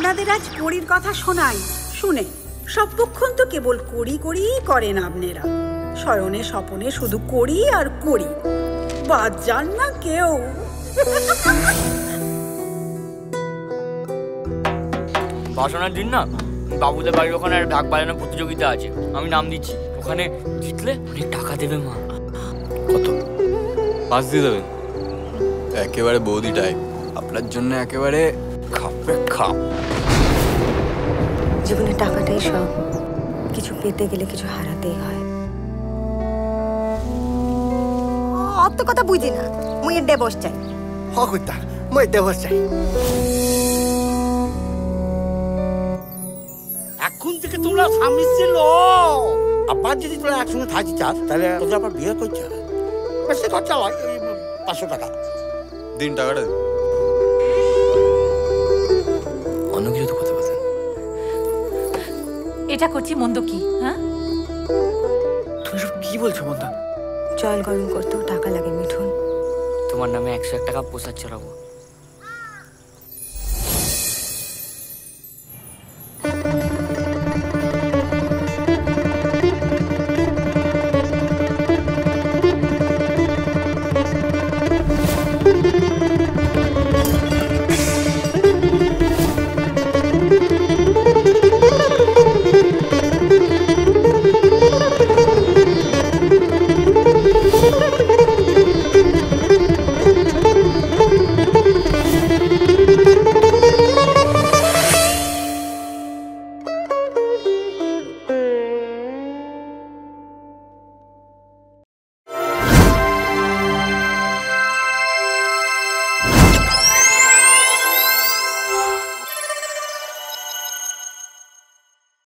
আপনাদের আজ কড়ির কথা শোনাই। শুনে সব পক্ষণ তো কেবল কড়ি করিই করেন আপনারা। শয়নে স্বপনে শুধু কড়ি আর কড়ি, বাদ যান না কেউ। বাসনের দিন না বাবুদের বাড়ির ওখানে ঢাক বাজানোর প্রতিযোগিতা আছে, আমি নাম দিচ্ছি। ওখানে জিতলে অনেক টাকা দেবে মা। কত? 5 দিয়ে দেবেন? একেবারে বৌদি টাইপ, আপনার জন্য একেবারে খাপে খাপ। জীবনে টাকাটাই সব, কিছু পেতে গেলে কিছু হারাতেই হয়। অত কথা বুঝি না, মুই ডিভোর্স চাই। হকুতা মই ডিভোর্স চাই। এখন থেকে তোমরা স্বামী ছিল, আবার যদি তোরা একসঙ্গে থাকি চাস তাহলে তোদের আবার বিয়ে করছে। বেশি খরচা হয়, 500 টাকা দিন। টাকাটা দিন। অন্য কিছু তো কথা বলছেন। এটা করছি মন্দ কি? হ্যাঁ, তুমি সব কি বলছো মন্দা? জল গরম করতেও টাকা লাগে মিঠুন। তোমার নামে 101 টাকা প্রসাদ চড়াবো।